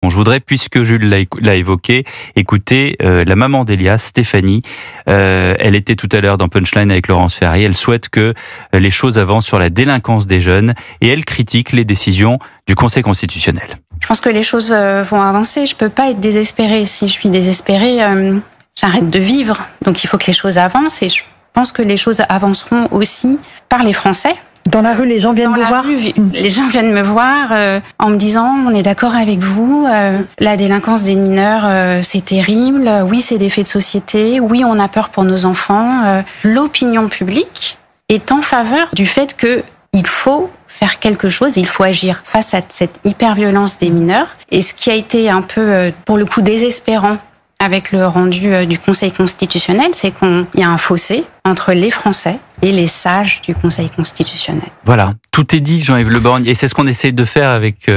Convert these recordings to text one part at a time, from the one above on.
Bon, je voudrais, puisque Jules l'a évoqué, écouter la maman d'Elias, Stéphanie. Elle était tout à l'heure dans Punchline avec Laurence Ferrari. Elle souhaite que les choses avancent sur la délinquance des jeunes et elle critique les décisions du Conseil constitutionnel. Je pense que les choses vont avancer. Je peux pas être désespérée. Si je suis désespérée, j'arrête de vivre. Donc il faut que les choses avancent et je pense que les choses avanceront aussi par les Français. Dans la rue, les gens viennent vous voir ? Les gens viennent me voir en me disant « on est d'accord avec vous, la délinquance des mineurs, c'est terrible, oui, c'est des faits de société, oui, on a peur pour nos enfants ». L'opinion publique est en faveur du fait qu'il faut faire quelque chose, il faut agir face à cette hyperviolence des mineurs. Et ce qui a été un peu, pour le coup, désespérant avec le rendu du Conseil constitutionnel, c'est qu'il y a un fossé entre les Français et les sages du Conseil constitutionnel. Voilà, tout est dit, Jean-Yves Le Borgne, et c'est ce qu'on essaie de faire avec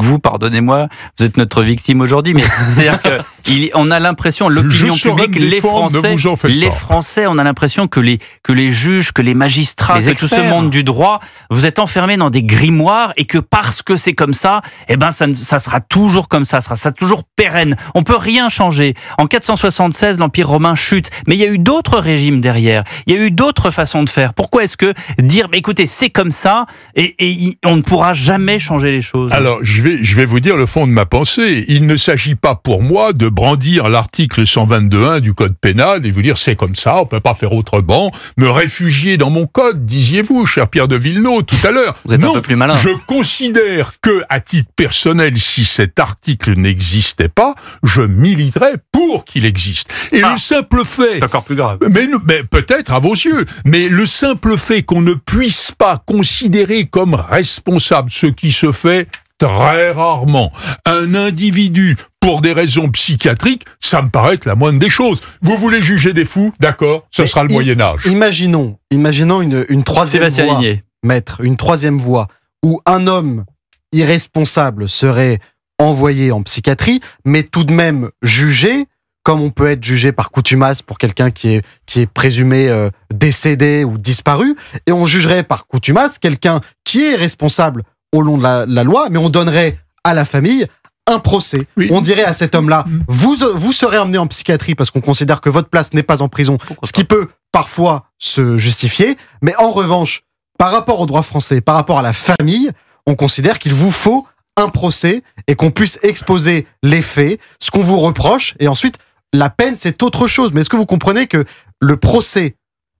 vous, pardonnez-moi, vous êtes notre victime aujourd'hui, mais c'est-à-dire qu'on a l'impression, l'opinion publique, les Français, on a l'impression que les juges, que les magistrats, que tout ce monde du droit, vous êtes enfermés dans des grimoires et que parce que c'est comme ça, eh ben ça sera toujours comme ça sera toujours pérenne. On peut rien changer. En 476, l'Empire romain chute, mais il y a eu d'autres régimes derrière. Il y a eu d'autres façons de faire. Pourquoi est-ce que dire, écoutez, c'est comme ça et on ne pourra jamais changer les choses? Alors, je vais vous dire le fond de ma pensée. Il ne s'agit pas pour moi de brandir l'article 122.1 du Code pénal et vous dire c'est comme ça, on peut pas faire autrement, me réfugier dans mon code, disiez-vous, cher Pierre de Villeneuve, tout à l'heure. Vous êtes un peu plus malin. Je considère que, à titre personnel, si cet article n'existait pas, je militerais pour qu'il existe. Et le simple fait... C'est encore plus grave. Mais peut-être à vos yeux, mais le simple fait qu'on ne puisse pas considérer comme responsable ce qui se fait très rarement, un individu pour des raisons psychiatriques, ça me paraît être la moindre des choses. Vous voulez juger des fous, d'accord, ce sera le Moyen-Âge. Imaginons une troisième voie, maître, une troisième voie, où un homme irresponsable serait envoyé en psychiatrie, mais tout de même jugé, comme on peut être jugé par contumace pour quelqu'un qui est présumé décédé ou disparu, et on jugerait par contumace quelqu'un qui est responsable au long de la loi, mais on donnerait à la famille un procès. Oui. On dirait à cet homme-là, vous serez emmené en psychiatrie parce qu'on considère que votre place n'est pas en prison, ce qui peut parfois se justifier, mais en revanche, par rapport au droit français, par rapport à la famille, on considère qu'il vous faut un procès et qu'on puisse exposer les faits, ce qu'on vous reproche, et ensuite, la peine, c'est autre chose. Mais est-ce que vous comprenez que le procès,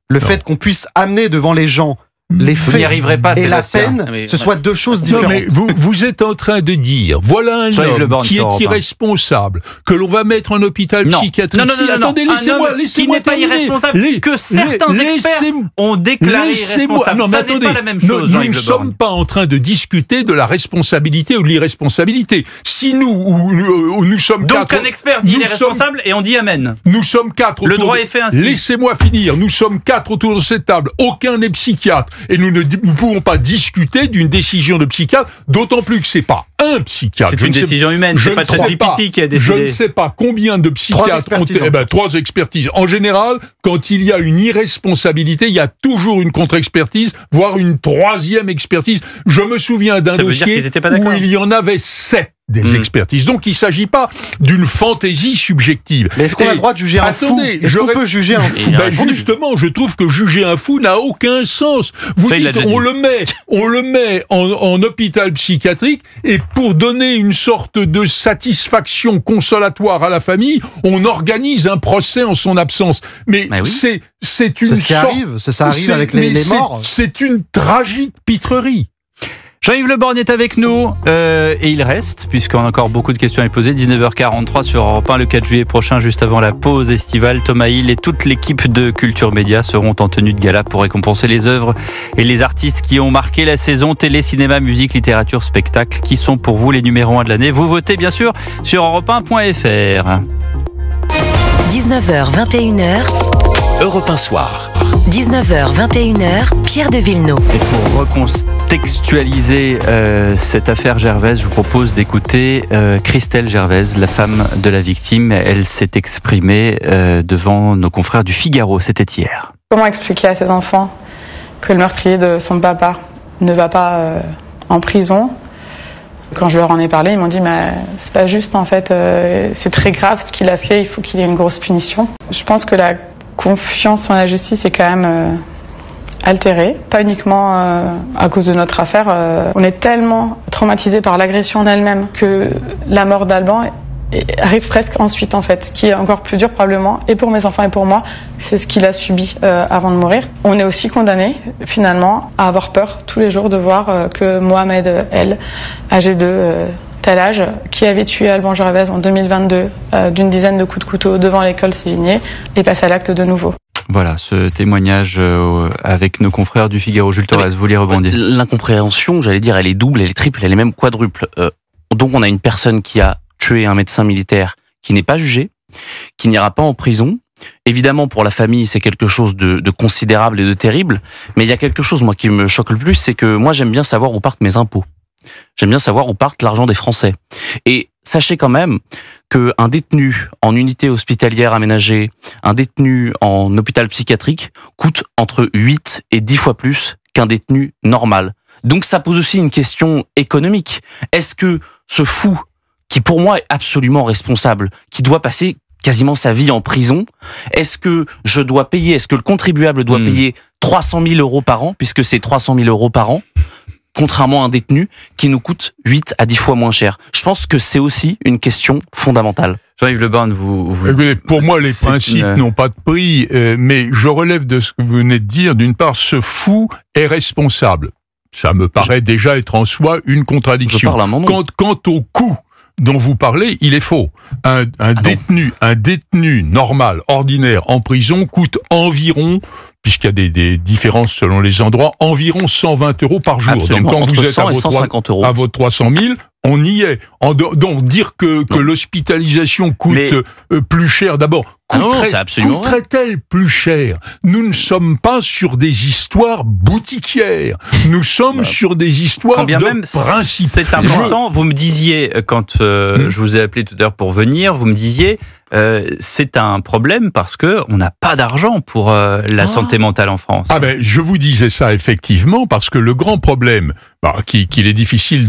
le fait qu'on puisse amener devant les gens les faits et la peine, ce soit deux choses différentes. Non, mais vous êtes en train de dire, voilà un homme qui est irresponsable, que l'on va mettre en hôpital psychiatrique. Attendez, laissez-moi qui n'est pas irresponsable, que certains experts ont déclaré irresponsable. Non, mais attendez, pas la même chose, nous ne sommes pas en train de discuter de la responsabilité ou de l'irresponsabilité. Si nous sommes donc quatre... un expert dit il est responsable et on dit amen. Nous sommes quatre autour... Le droit est fait ainsi. Laissez-moi finir. Nous sommes quatre autour de cette table. Aucun n'est psychiatre. Et nous ne pouvons pas discuter d'une décision de psychiatre, d'autant plus que c'est pas un psychiatre. C'est une décision humaine, c'est pas ChatGPT qui a décidé. Je ne sais pas combien de psychiatres ont... trois expertises. En général, quand il y a une irresponsabilité, il y a toujours une contre-expertise, voire une troisième expertise. Je me souviens d'un dossier où il y en avait 7 des expertises. Donc, il ne s'agit pas d'une fantaisie subjective. Mais est-ce qu'on a le droit de juger un fou? Est-ce qu'on peut juger un fou? Justement, je trouve que juger un fou n'a aucun sens. Vous dites, on le met en hôpital psychiatrique et pour donner une sorte de satisfaction consolatoire à la famille, on organise un procès en son absence. Mais c'est une sorte... Ça arrive avec les morts. C'est une tragique pitrerie. Jean-Yves Le Borgne est avec nous et il reste, puisqu'on a encore beaucoup de questions à lui poser. 19h43 sur Europe 1 le 4 juillet prochain, juste avant la pause estivale. Thomas Hill et toute l'équipe de Culture Média seront en tenue de gala pour récompenser les œuvres et les artistes qui ont marqué la saison télé, cinéma, musique, littérature, spectacle, qui sont pour vous les numéros 1 de l'année. Vous votez bien sûr sur europe1.fr. 19h, 21h. Europe 1 Soir. 19h, 21h, Pierre de Villeneuve. Et pour recontextualiser cette affaire Gervais, je vous propose d'écouter Christelle Gervais, la femme de la victime. Elle s'est exprimée devant nos confrères du Figaro, c'était hier. Comment expliquer à ses enfants que le meurtrier de son papa ne va pas en prison, Quand je leur en ai parlé, ils m'ont dit mais c'est pas juste en fait, c'est très grave ce qu'il a fait, il faut qu'il ait une grosse punition. Je pense que la confiance en la justice est quand même altérée, pas uniquement à cause de notre affaire. On est tellement traumatisé par l'agression en elle-même que la mort d'Alban arrive presque ensuite en fait, ce qui est encore plus dur probablement, et pour mes enfants et pour moi, c'est ce qu'il a subi avant de mourir. On est aussi condamné finalement à avoir peur tous les jours de voir que Mohamed El, âgé de tel âge, qui avait tué Alban Gervais en 2022 d'une dizaine de coups de couteau devant l'école Sévigné, est passé à l'acte de nouveau. Voilà, ce témoignage avec nos confrères du Figaro. Jules Torres, vous voulez rebondir? L'incompréhension, j'allais dire, elle est double, elle est triple, elle est même quadruple. Donc on a une personne qui a tué un médecin militaire qui n'est pas jugé, qui n'ira pas en prison. Évidemment, pour la famille, c'est quelque chose de considérable et de terrible. Mais il y a quelque chose, moi, qui me choque le plus, c'est que moi, j'aime bien savoir où partent mes impôts. J'aime bien savoir où part l'argent des Français. Et sachez quand même qu'un détenu en unité hospitalière aménagée, un détenu en hôpital psychiatrique, coûte entre 8 et 10 fois plus qu'un détenu normal. Donc ça pose aussi une question économique. Est-ce que ce fou, qui pour moi est absolument responsable, qui doit passer quasiment sa vie en prison, est-ce que je dois payer, est-ce que le contribuable doit payer 300 000 euros par an, puisque c'est 300 000 euros par an, contrairement à un détenu qui nous coûte 8 à 10 fois moins cher? Je pense que c'est aussi une question fondamentale. Jean-Yves Le Borgne, Écoutez, pour moi, les principes n'ont pas de prix, mais je relève de ce que vous venez de dire. D'une part, ce fou est responsable. Ça me paraît déjà être en soi une contradiction. Je parle à mon nom. Quant au coût dont vous parlez, il est faux. Un détenu normal, ordinaire, en prison coûte environ, puisqu'il y a des différences selon les endroits, environ 120 euros par jour. Absolument. Donc quand entre vous êtes 100 et 150 euros. à votre 300 000, on y est. Donc dire que l'hospitalisation coûte plus cher, d'abord, coûterait-elle plus cher? Nous ne sommes pas sur des histoires boutiquières. Nous sommes sur des histoires de principe. C'est important. Vous me disiez, quand je vous ai appelé tout à l'heure pour venir, vous me disiez, c'est un problème parce que on n'a pas d'argent pour la santé mentale en France. Ah ben, je vous disais ça effectivement parce que le grand problème, qu'il est difficile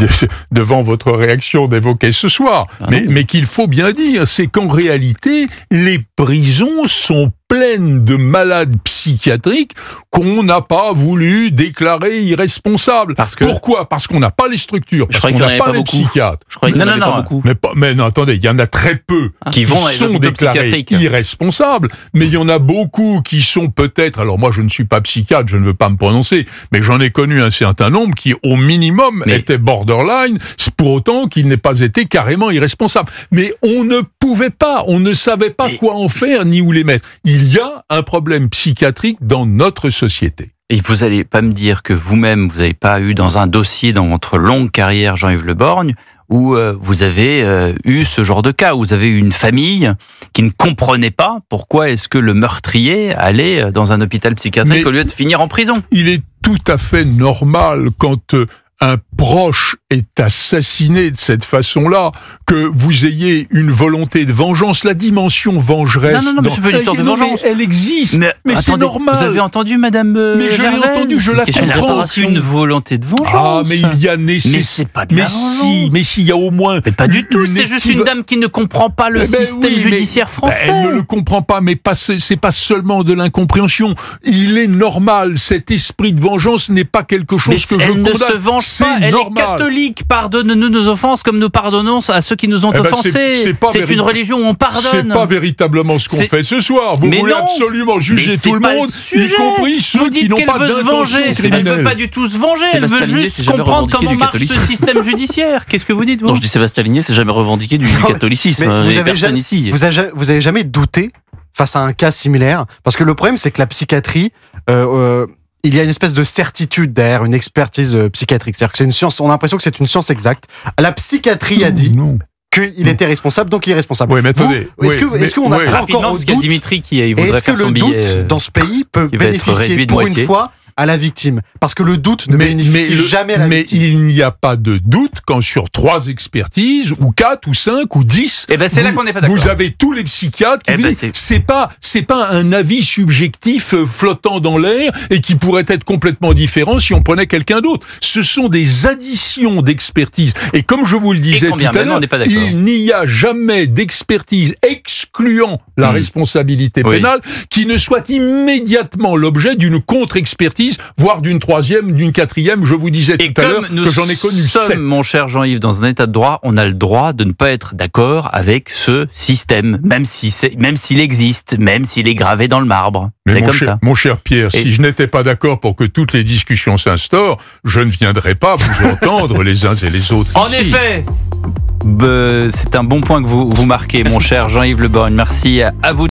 devant votre réaction d'évoquer ce soir, mais qu'il faut bien dire, c'est qu'en réalité, les prisons sont pleines de malades psychiatriques qu'on n'a pas voulu déclarer irresponsables. Pourquoi? Parce qu'on n'a pas les structures, parce qu'on n'a pas les psychiatres. Je croyais qu'il n'y en avait pas beaucoup. Mais non, attendez, il y en a très peu qui sont déclarés irresponsables, mais il y en a beaucoup qui sont peut-être, alors moi je ne suis pas psychiatre, je ne veux pas me prononcer, mais j'en ai connu un certain nombre qui au minimum étaient borderline, pour autant qu'ils n'aient pas été carrément irresponsables. Mais on ne pouvait pas, on ne savait pas quoi en faire ni où les mettre. Il y a un problème psychiatrique dans notre société. Et vous n'allez pas me dire que vous-même, vous n'avez pas eu dans un dossier dans votre longue carrière, Jean-Yves Le Borgne, où vous avez eu ce genre de cas, où vous avez eu une famille qui ne comprenait pas pourquoi est-ce que le meurtrier allait dans un hôpital psychiatrique au lieu de finir en prison. Il est tout à fait normal quand un proche est assassiné de cette façon-là, que vous ayez une volonté de vengeance, la dimension vengeresse. Non, mais c'est pas une histoire de vengeance. Elle existe, mais c'est normal. Vous avez entendu Madame Mais je l'ai entendu, je la comprends. C'est une volonté de vengeance. Ah, mais il y a nécessaire. Mais c'est pas de la vengeance. Mais s'il y a au moins. Mais pas du tout. C'est juste une dame qui ne comprend pas le système judiciaire français. Elle ne le comprend pas, mais c'est pas seulement de l'incompréhension. Il est normal. Cet esprit de vengeance n'est pas quelque chose que je condamne. Elle ne se venge pas. Elle est catholique. Pardonne-nous nos offenses comme nous pardonnons à ceux qui nous ont offensés. C'est une religion où on pardonne. C'est pas véritablement ce qu'on fait ce soir. Vous voulez absolument juger tout le monde, y compris ceux qui n'ont pas d'intention criminelle. Elle ne veut pas du tout se venger. Elle veut juste comprendre comment marche ce système judiciaire. Qu'est-ce que vous dites, vous? Non, je dis Sébastien Ligné, c'est jamais revendiqué du catholicisme. Vous avez jamais douté face à un cas similaire? Parce que le problème, c'est que la psychiatrie, il y a une espèce de certitude derrière une expertise psychiatrique. C'est-à-dire que c'est une science, on a l'impression que c'est une science exacte. La psychiatrie a dit qu'il était responsable, donc il est responsable. Oui, mais attendez. Est-ce qu'on a pas encore au doute? Dimitri qui voudrait est-ce que faire son le billet doute dans ce pays peut bénéficier pour une fois à la victime. Parce que le doute ne bénéficie jamais à la victime. Mais il n'y a pas de doute quand sur 3 expertises, ou 4, ou 5, ou 10, c'est là qu'on n'est pas d'accord. Vous avez tous les psychiatres qui disent c'est pas un avis subjectif flottant dans l'air et qui pourrait être complètement différent si on prenait quelqu'un d'autre. Ce sont des additions d'expertise. Et comme je vous le disais tout à l'heure, il n'y a jamais d'expertise excluant la responsabilité pénale qui ne soit immédiatement l'objet d'une contre-expertise, voire d'une 3e, d'une 4e. Je vous disais tout à l'heure que j'en ai connu 7. Mon cher Jean-Yves, dans un état de droit, on a le droit de ne pas être d'accord avec ce système, même s'il existe, même s'il est gravé dans le marbre. Mais mon cher Pierre, si je n'étais pas d'accord pour que toutes les discussions s'instaurent, je ne viendrais pas vous entendre les uns et les autres En effet, c'est un bon point que vous marquez, mon cher Jean-Yves Le Borgne. Merci à vous.